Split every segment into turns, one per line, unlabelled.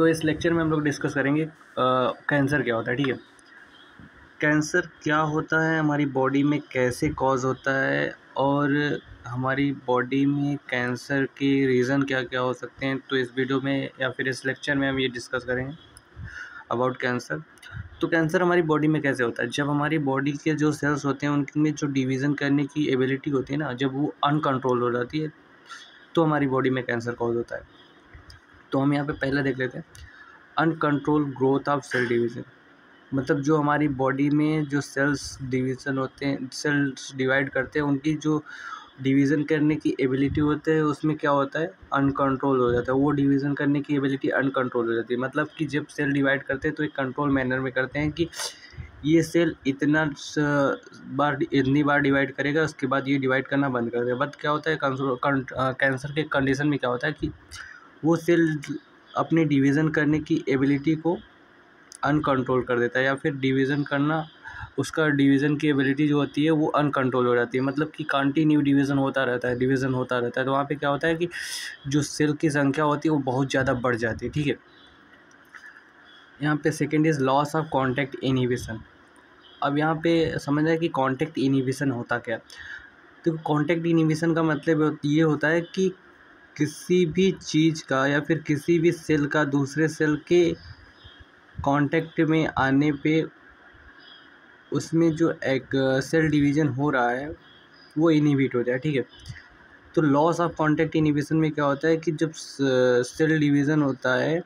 तो इस लेक्चर में हम लोग डिस्कस करेंगे कैंसर क्या होता है। ठीक है, कैंसर क्या होता है, हमारी बॉडी में कैसे कॉज होता है और हमारी बॉडी में कैंसर के रीज़न क्या क्या हो सकते हैं। तो इस वीडियो में या फिर इस लेक्चर में हम ये डिस्कस करेंगे अबाउट कैंसर। तो कैंसर हमारी बॉडी में कैसे होता है, जब हमारी बॉडी के जो सेल्स होते हैं उनमें जो डिवीज़न करने की एबिलिटी होती है ना, जब वो अनकंट्रोल हो जाती है तो हमारी बॉडी में कैंसर कॉज होता है। तो हम यहाँ पे पहले देख लेते हैं uncontrol growth of cell division. मतलब जो हमारी बॉडी में जो सेल्स डिवीज़न होते हैं, सेल्स डिवाइड करते हैं, उनकी जो डिवीज़न करने की एबिलिटी होती है उसमें क्या होता है, अनकंट्रोल हो जाता है। वो डिवीज़न करने की एबिलिटी अनकंट्रोल हो जाती है। मतलब कि जब सेल डिवाइड करते हैं तो एक कंट्रोल मैनर में करते हैं कि ये सेल इतनी बार डिवाइड करेगा, उसके बाद ये डिवाइड करना बंद कर देगा। बट क्या होता है कैंसर के कंडीशन में क्या होता है कि वो सेल अपनी डिवीज़न करने की एबिलिटी को अनकंट्रोल कर देता है, या फिर डिवीज़न करना, उसका डिवीज़न की एबिलिटी जो होती है वो अनकंट्रोल हो जाती है। मतलब कि कंटिन्यू डिवीज़न होता रहता है। तो वहाँ पे क्या होता है कि जो सेल की संख्या होती है वो बहुत ज़्यादा बढ़ जाती है। ठीक है, यहाँ पे second is loss of contact inhibition. अब यहाँ पे समझना है कि कॉन्टैक्ट इनहिबिशन होता क्या है। तो कॉन्टैक्ट इनहिबिशन का मतलब ये होता है कि किसी भी चीज़ का या फिर किसी भी सेल का दूसरे सेल के कांटेक्ट में आने पे उसमें जो एक सेल डिवीज़न हो रहा है वो इनहिबिट हो जाए। ठीक है, तो लॉस ऑफ कांटेक्ट इनहिबिशन में क्या होता है कि जब सेल डिवीज़न होता है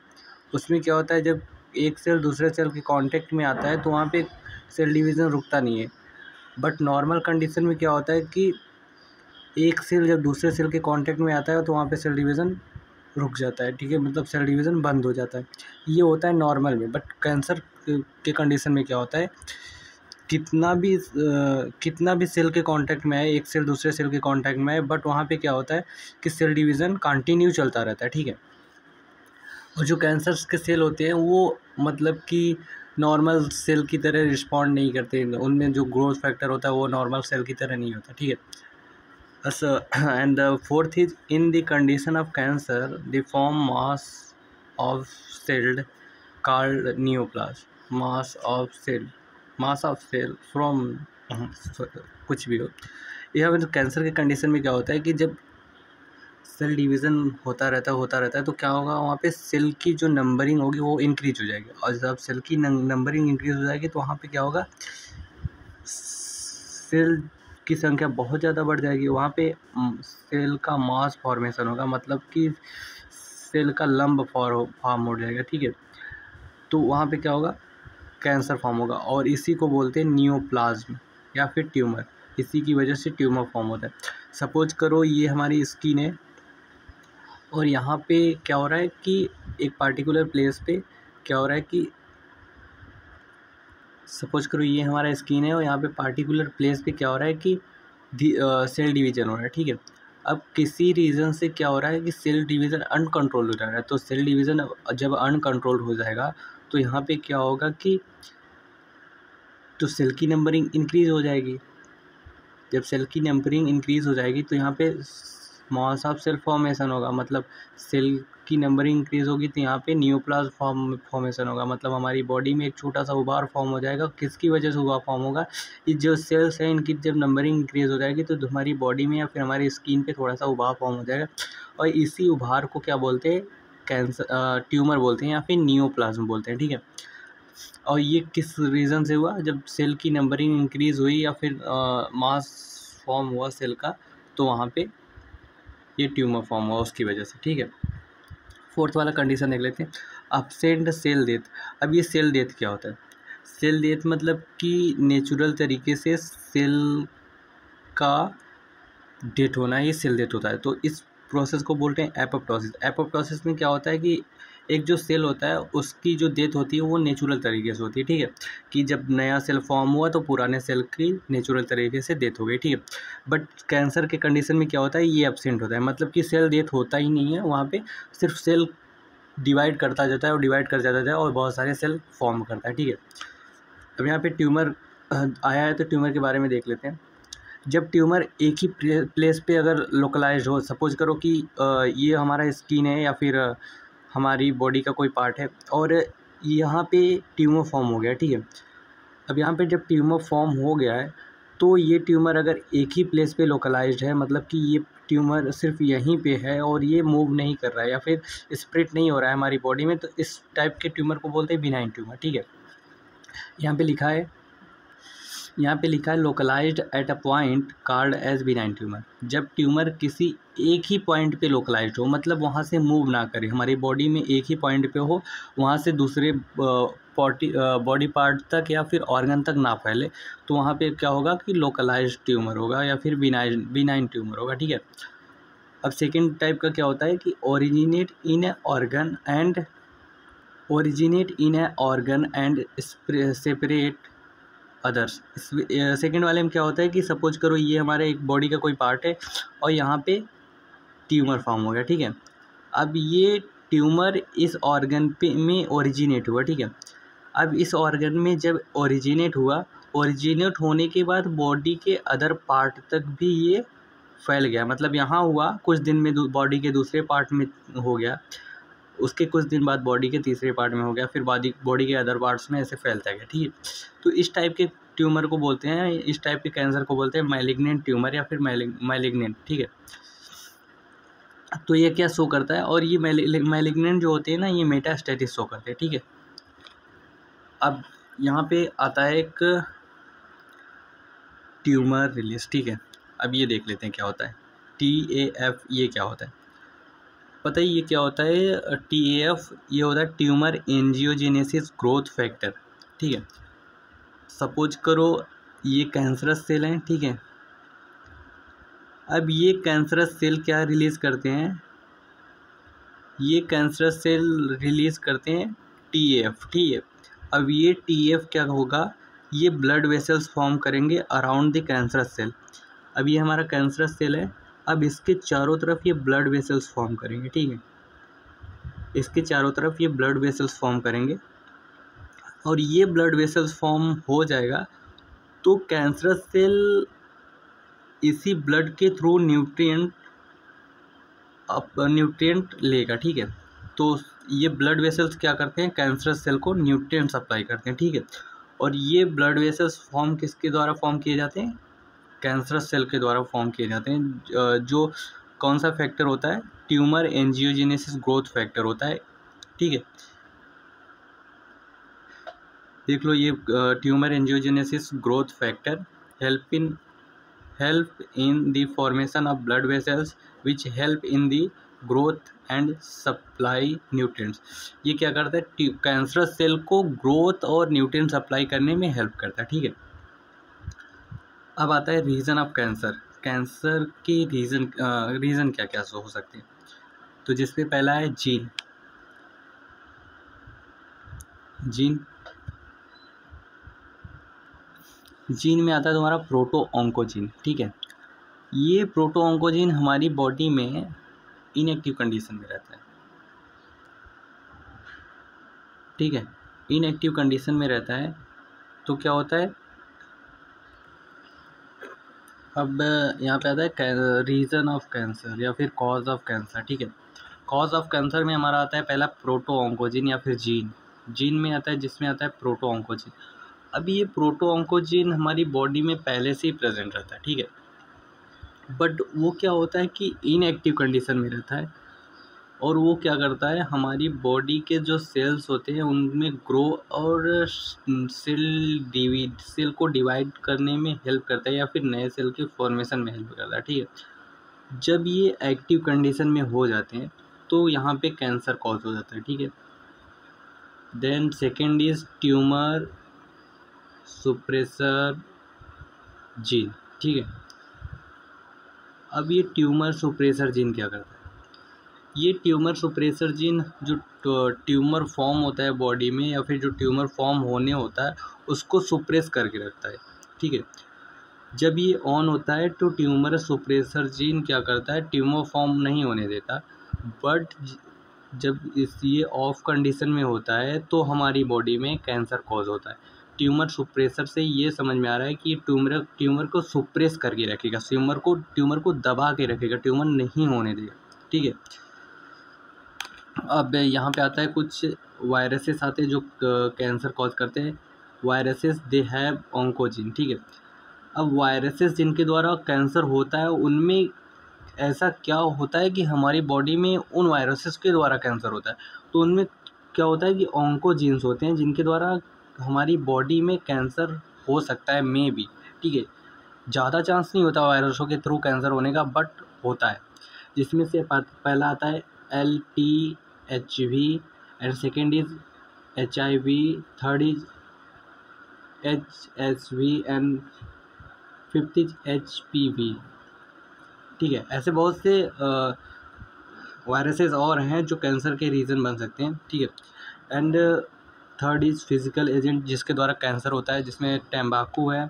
उसमें क्या होता है, जब एक सेल दूसरे सेल के कांटेक्ट में आता है तो वहाँ पे सेल डिवीज़न रुकता नहीं है। बट नॉर्मल कंडीशन में क्या होता है कि एक सेल जब दूसरे सेल के कांटेक्ट में आता है तो वहाँ पे सेल डिवीज़न रुक जाता है। ठीक है, मतलब सेल डिवीज़न बंद हो जाता है। ये होता है नॉर्मल में। बट कैंसर के कंडीशन में क्या होता है, कितना भी सेल के कांटेक्ट में आए, एक सेल दूसरे सेल के कांटेक्ट में आए, बट वहाँ पे क्या होता है कि सेल डिवीज़न कंटिन्यू चलता रहता है। ठीक है, और जो कैंसर्स के सेल होते हैं वो मतलब कि नॉर्मल सेल की तरह रिस्पॉन्ड नहीं करते, उनमें जो ग्रोथ फैक्टर होता है वो नॉर्मल सेल की तरह नहीं होता। ठीक है, and the fourth is in the condition of cancer the form of cell called neoplasm mass of cell from कुछ भी हो। यह मतलब कैंसर के कंडीशन में क्या होता है कि जब सेल डिवीज़न होता रहता है तो क्या होगा, वहाँ पे सेल की जो नंबरिंग होगी वो इंक्रीज हो जाएगी। और जब सेल की नंबरिंग इंक्रीज हो जाएगी तो वहाँ पे क्या होगा, सेल की संख्या बहुत ज़्यादा बढ़ जाएगी। वहाँ पे सेल का मास फॉर्मेशन होगा, मतलब कि सेल का लंब फॉर्म हो जाएगा। ठीक है, तो वहाँ पे क्या होगा, कैंसर फॉर्म होगा और इसी को बोलते हैं नियोप्लाज्म या फिर ट्यूमर। इसी की वजह से ट्यूमर फॉर्म होता है। सपोज करो ये हमारी स्किन है और यहाँ पे क्या हो रहा है कि एक पार्टिकुलर प्लेस पे क्या हो रहा है कि सपोज करो ये हमारा स्किन है और यहाँ पे पार्टिकुलर प्लेस पे क्या हो रहा है कि सेल डिवीज़न हो रहा है। ठीक है, अब किसी रीज़न से क्या हो रहा है कि सेल डिवीज़न अनकंट्रोल हो जा रहा है। तो सेल डिवीज़न जब अनकंट्रोल हो जाएगा तो यहाँ पे क्या होगा कि तो सेल की नंबरिंग इंक्रीज़ हो जाएगी। जब सेल की नंबरिंग इंक्रीज़ हो जाएगी तो यहाँ पे मास ऑफ सेल फॉर्मेशन होगा। मतलब सेल की नंबरिंग इंक्रीज़ होगी तो यहाँ पे नियोप्लाज्म फॉर्मेशन होगा। मतलब हमारी बॉडी में एक छोटा सा उभार फॉर्म हो जाएगा। किसकी वजह से उभार फॉर्म होगा, ये जो सेल्स हैं इनकी जब नंबरिंग इंक्रीज़ हो जाएगी तो हमारी बॉडी में या फिर हमारी स्किन पे थोड़ा सा उभार फॉर्म हो जाएगा। और इसी उभार को क्या बोलते हैं, कैंसर ट्यूमर बोलते हैं या फिर नियोप्लाज्म बोलते हैं। ठीक है, और ये किस रीज़न से हुआ, जब सेल की नंबरिंग इंक्रीज़ हुई या फिर मास फॉर्म हुआ सेल का, तो वहाँ पे ये ट्यूमर फॉर्म हुआ उसकी वजह से। ठीक है, फोर्थ वाला कंडीशन देख लेते हैं, एब्सेंट सेल डेथ। अब ये सेल डेथ क्या होता है, सेल डेथ मतलब कि नेचुरल तरीके से सेल का डेथ होना, ये सेल डेथ होता है। तो इस प्रोसेस को बोलते हैं एपोप्टोसिस। एपोप्टोसिस में क्या होता है कि एक जो सेल होता है उसकी जो डेथ होती है वो नेचुरल तरीके से होती है। ठीक है, कि जब नया सेल फॉर्म हुआ तो पुराने सेल की नेचुरल तरीके से डेथ हो गई। ठीक है, बट कैंसर के कंडीशन में क्या होता है, ये एब्सेंट होता है। मतलब कि सेल डेथ होता ही नहीं है, वहाँ पे सिर्फ सेल डिवाइड करता जाता है और डिवाइड कर जाता है और बहुत सारे सेल फॉर्म करता है। ठीक है, अब यहाँ पे ट्यूमर आया है तो ट्यूमर के बारे में देख लेते हैं। जब ट्यूमर एक ही प्लेस पे अगर लोकलाइज हो, सपोज करो कि ये हमारा स्किन है या फिर हमारी बॉडी का कोई पार्ट है और यहाँ पे ट्यूमर फॉर्म हो गया, ठीक है। अब यहाँ पे जब ट्यूमर फॉर्म हो गया है तो ये ट्यूमर अगर एक ही प्लेस पे लोकलाइज्ड है, मतलब कि ये ट्यूमर सिर्फ यहीं पे है और ये मूव नहीं कर रहा है या फिर स्प्रेड नहीं हो रहा है हमारी बॉडी में, तो इस टाइप के ट्यूमर को बोलते हैं बिनाइन ट्यूमर, ठीक है। यहाँ पे लिखा है localised at a point called as benign tumour. जब ट्यूमर किसी एक ही पॉइंट पे लोकलाइज्ड हो, मतलब वहाँ से मूव ना करे, हमारी बॉडी में एक ही पॉइंट पे हो, वहाँ से दूसरे बॉडी पार्ट तक या फिर ऑर्गन तक ना फैले, तो वहाँ पे क्या होगा कि लोकलाइज्ड ट्यूमर होगा या फिर बिनाइन ट्यूमर होगा, ठीक है। अब सेकेंड टाइप का क्या होता है कि originate in A organ and separate others. Second वाले में क्या होता है कि सपोज करो ये हमारे एक बॉडी का कोई पार्ट है और यहाँ पे ट्यूमर फॉर्म हो गया, ठीक है। अब ये ट्यूमर इस ऑर्गन पे में ओरिजिनेट हुआ, ठीक है। अब इस ऑर्गन में जब ओरिजिनेट होने के बाद बॉडी के अदर पार्ट तक भी ये फैल गया, मतलब यहाँ हुआ कुछ दिन में बॉडी के दूसरे पार्ट में हो गया, उसके कुछ दिन बाद बॉडी के तीसरे पार्ट में हो गया, फिर बॉडी के अदर पार्ट्स में ऐसे फैलता गया, ठीक है। तो इस टाइप के ट्यूमर को बोलते हैं, इस टाइप के कैंसर को बोलते हैं मैलिग्नेंट ट्यूमर या फिर मैलिग्नेंट, ठीक है। तो ये क्या शो करता है, और ये मैलिग्नेंट जो होते हैं ना, ये मेटास्टेटिस शो करते हैं, ठीक है। अब यहाँ पे आता है एक ट्यूमर रिलीज, ठीक है। अब ये देख लेते हैं क्या होता है TAF। ये क्या होता है पता है, ये क्या होता है TAF? ये होता है ट्यूमर एंजियोजेनेसिस ग्रोथ फैक्टर, ठीक है। सपोज करो ये कैंसरस सेल हैं, ठीक है। अब ये कैंसरस सेल क्या रिलीज़ करते हैं, ये कैंसरस सेल रिलीज़ करते हैं TAF, ठीक है। अब ये TAF क्या होगा, ये ब्लड वेसल्स फॉर्म करेंगे अराउंड द कैंसरस सेल। अब ये हमारा कैंसरस सेल है, अब इसके चारों तरफ ये ब्लड वेसल्स फॉर्म करेंगे, ठीक है। इसके चारों तरफ ये ब्लड वेसल्स फॉर्म करेंगे और ये ब्लड वेसल्स फॉर्म हो जाएगा तो कैंसरस सेल इसी ब्लड के थ्रू न्यूट्रिएंट लेगा, ठीक है। तो ये ब्लड वेसल्स क्या करते हैं, कैंसरस सेल को न्यूट्रिएंट सप्लाई करते हैं, ठीक है। और ये ब्लड वेसल्स फॉर्म किसके द्वारा फॉर्म किए जाते हैं, कैंसरस सेल के द्वारा फॉर्म किए जाते हैं। जो कौन सा फैक्टर होता है, ट्यूमर एंजियोजेनेसिस ग्रोथ फैक्टर होता है, ठीक है। देख लो ये tumour angiogenesis growth factor help in the formation of blood vessels which help in the growth and supply nutrients. ये क्या करता है, कैंसरस सेल को ग्रोथ और न्यूट्रिएंट सप्लाई करने में हेल्प करता है, ठीक है। अब आता है रीज़न ऑफ कैंसर के रीज़न क्या क्या हो सकते हैं। तो जिसपे पहला है जीन में आता है तुम्हारा प्रोटो ऑन्कोजीन, ठीक है। ये प्रोटो ऑन्कोजीन हमारी बॉडी में इनएक्टिव कंडीशन में रहता है, ठीक है। इनएक्टिव कंडीशन में रहता है तो क्या होता है, अब यहाँ पे आता है रीज़न ऑफ कैंसर या फिर कॉज ऑफ कैंसर, ठीक है। कॉज ऑफ कैंसर में हमारा आता है पहला प्रोटो ऑन्कोजीन या फिर जीन में आता है, जिसमें आता है प्रोटो ऑन्कोजीन। अब ये प्रोटो ऑन्कोजीन हमारी बॉडी में पहले से ही प्रेजेंट रहता है, ठीक है। बट वो क्या होता है कि इनएक्टिव कंडीशन में रहता है और वो क्या करता है, हमारी बॉडी के जो सेल्स होते हैं उनमें ग्रो और सेल को डिवाइड करने में हेल्प करता है या फिर नए सेल के फॉर्मेशन में हेल्प करता है, ठीक है। जब ये एक्टिव कंडीशन में हो जाते हैं तो यहाँ पे कैंसर कॉज हो जाता है, ठीक है। Then second is tumour suppressor gene, ठीक है। अब ये ट्यूमर सुप्रेसर जीन क्या करता है, ये ट्यूमर सुप्रेसर जीन जो ट्यूमर फॉर्म होता है बॉडी में या फिर जो ट्यूमर फॉर्म होने होता है उसको सुप्रेस करके रखता है, ठीक है। जब ये ऑन होता है तो ट्यूमर सुप्रेसर जीन क्या करता है, ट्यूमर फॉर्म नहीं होने देता। बट जब ये ऑफ कंडीशन में होता है तो हमारी बॉडी में कैंसर कॉज होता है। ट्यूमर सुप्रेसर से ये समझ में आ रहा है कि ट्यूमर को सुप्रेस करके रखेगा, ट्यूमर को दबा के रखेगा, ट्यूमर नहीं होने देगा, ठीक है। अब यहाँ पे आता है कुछ वायरसेस आते हैं जो कैंसर कॉज करते हैं। वायरसेस दे हैव ऑन्कोजीन, ठीक है। अब वायरसेस जिनके द्वारा कैंसर होता है उनमें ऐसा क्या होता है कि हमारी बॉडी में उन वायरसेस के द्वारा कैंसर होता है, तो उनमें क्या होता है कि ऑन्कोजीन्स होते हैं जिनके द्वारा हमारी बॉडी में कैंसर हो सकता है, मे बी, ठीक है। ज़्यादा चांस नहीं होता वायरसों के थ्रू कैंसर होने का, बट होता है। जिसमें से पहला आता है LPHV, and second is HIV, third is HSV, and fifth is HPV, ठीक है। ऐसे बहुत से वायरसेस और हैं जो कैंसर के रीज़न बन सकते हैं, ठीक है। And third is physical agent जिसके द्वारा कैंसर होता है, जिसमें तंबाकू है,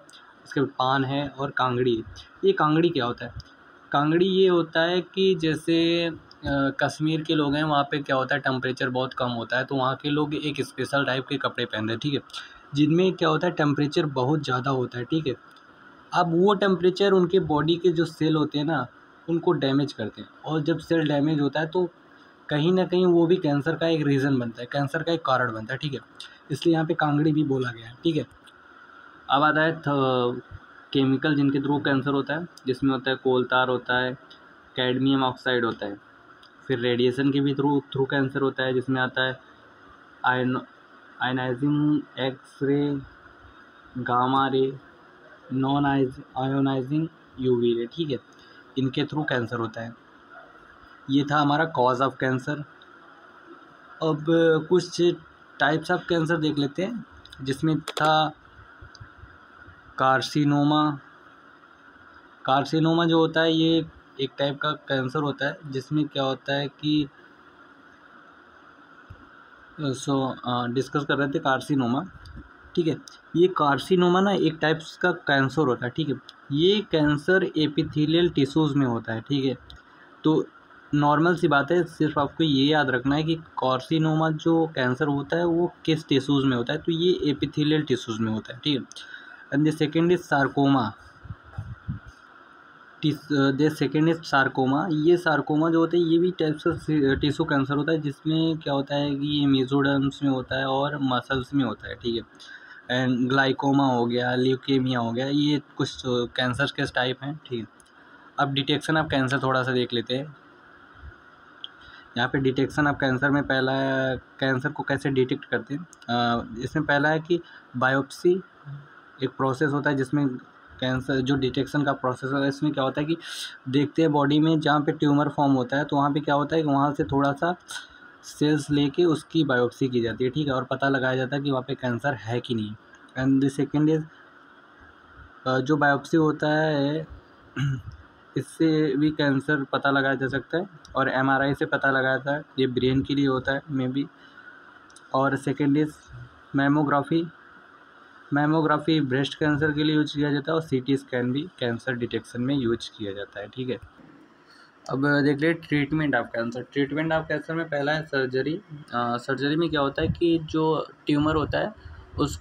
इसके बाद पान है और कांगड़ी। ये कांगड़ी क्या होता है? कांगड़ी ये होता है कि जैसे कश्मीर के लोग हैं, वहाँ पे क्या होता है, टेम्परेचर बहुत कम होता है, तो वहाँ के लोग एक स्पेशल टाइप के कपड़े पहनते हैं, ठीक है, जिनमें क्या होता है, टेम्परेचर बहुत ज़्यादा होता है, ठीक है। अब वो टेम्परेचर उनके बॉडी के जो सेल होते हैं ना, उनको डैमेज करते हैं, और जब सेल डैमेज होता है तो कहीं ना कहीं वो भी कैंसर का एक रीज़न बनता है, कैंसर का एक कारण बनता है, ठीक है। इसलिए यहाँ पे कांगड़ी भी बोला गया है, ठीक है। अब आता है केमिकल जिनके थ्रू कैंसर होता है, जिसमें होता है कोल तार होता है, कैडमियम ऑक्साइड होता है। फिर रेडिएशन के भी थ्रू थ्रू कैंसर होता है, जिसमें आता है ionising X ray, gamma ray, non ionising UV ray, ठीक है। इनके थ्रू कैंसर होता है। ये था हमारा कॉज ऑफ कैंसर। अब कुछ टाइप्स ऑफ कैंसर देख लेते हैं, जिसमें था कार्सिनोमा। कार्सिनोमा जो होता है ये एक टाइप का कैंसर होता है, जिसमें क्या होता है कि डिस्कस कर रहे थे कार्सिनोमा, ठीक है। ये कार्सिनोमा ना एक टाइप्स का कैंसर होता है, ठीक है। ये कैंसर एपिथेलियल टिश्यूज़ में होता है, ठीक है। तो नॉर्मल सी बात है, सिर्फ आपको ये याद रखना है कि कार्सिनोमा जो कैंसर होता है वो किस टिश्यूज़ में होता है, तो ये एपिथेलियल टिश्यूज़ में होता है, ठीक है। And the second is sarcoma. The second is sarcoma. ये सार्कोमा जो होता है ये भी टाइप्स का टिश्यू कैंसर होता है, जिसमें क्या होता है कि ये मेसोडर्म्स में होता है और मसल्स में होता है, ठीक है। एंड ग्लाइकोमा हो गया, ल्यूकेमिया हो गया, ये कुछ कैंसर के टाइप हैं, ठीक है। अब डिटेक्शन ऑफ कैंसर थोड़ा सा देख लेते हैं। यहाँ पे डिटेक्शन ऑफ कैंसर में पहला है कैंसर को कैसे डिटेक्ट करते हैं। इसमें पहला है कि बायोप्सी एक प्रोसेस होता है, जिसमें कैंसर जो डिटेक्शन का प्रोसेस होता है, इसमें क्या होता है कि देखते हैं बॉडी में जहाँ पे ट्यूमर फॉर्म होता है, तो वहाँ पे क्या होता है कि वहाँ से थोड़ा सा सेल्स लेके उसकी बायोप्सी की जाती है, ठीक है, और पता लगाया जाता है कि वहाँ पे कैंसर है कि नहीं। एंड द सेकेंड इज जो बायोप्सी होता है इससे भी कैंसर पता लगाया जा सकता है, और MRI से पता लगाया जाता है, ये ब्रेन के लिए होता है मे बी। और second is mammography. Mammography breast cancer के लिए यूज किया जाता है, और CT स्कैन भी कैंसर डिटेक्शन में यूज किया जाता है, ठीक है। अब देख ले treatment of cancer. Treatment of cancer में पहला है सर्जरी। सर्जरी में क्या होता है कि जो ट्यूमर होता है उस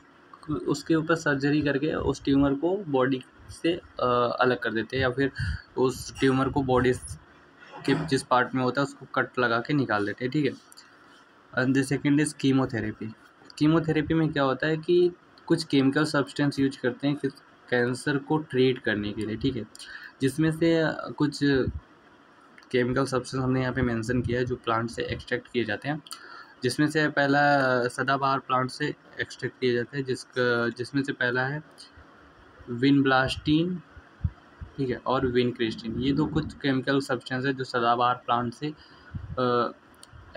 उसके ऊपर सर्जरी करके उस ट्यूमर को बॉडी से अलग कर देते हैं, या फिर उस ट्यूमर को बॉडी के जिस पार्ट में होता है उसको कट लगा के निकाल देते हैं, ठीक है। And the second is chemotherapy. Chemotherapy में क्या होता है कि कुछ केमिकल सब्सटेंस यूज करते हैं कि कैंसर को ट्रीट करने के लिए, ठीक है। जिसमें से कुछ केमिकल सब्सटेंस हमने यहाँ पे मेंशन किया है जो प्लांट से एक्सट्रैक्ट किए जाते हैं, जिसमें से पहला सदाबहार प्लांट से एक्सट्रैक्ट किया जाता है, जिसमें से पहला है विनब्लास्टीन, ठीक है, और विनक्रिस्टीन। ये दो कुछ केमिकल सब्सटेंस है जो सदाबहार प्लांट से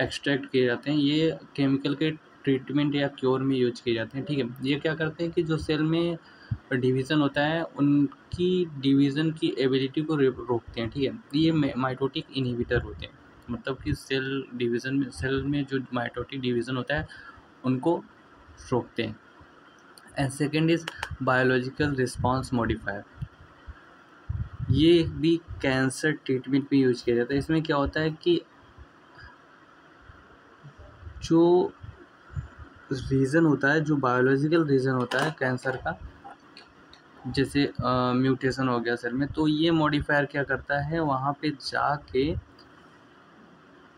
एक्सट्रैक्ट किए जाते हैं। ये केमिकल के ट्रीटमेंट या क्योर में यूज किए जाते हैं, ठीक है। ये क्या करते हैं कि जो सेल में डिवीज़न होता है उनकी डिवीज़न की एबिलिटी को रोकते हैं, ठीक है। ये माइटोटिक इनहिबिटर होते हैं, मतलब कि सेल में जो माइटोटिक डिवीज़न होता है उनको रोकते हैं। And second is biological response modifier. ये भी कैंसर ट्रीटमेंट में यूज किया जाता है। इसमें क्या होता है कि जो रीज़न होता है, जो बायोलॉजिकल रीज़न होता है कैंसर का, जैसे म्यूटेशन हो गया सेल में, तो ये मॉडिफायर क्या करता है, वहाँ पे जाके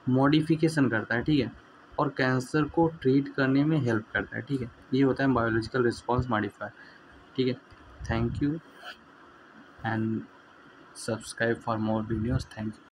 मॉडिफिकेशन करता है, ठीक है, और कैंसर को ट्रीट करने में हेल्प करता है, ठीक है। ये होता है बायोलॉजिकल रिस्पॉन्स मॉडिफायर, ठीक है। Thank you and subscribe for more videos. Thank you.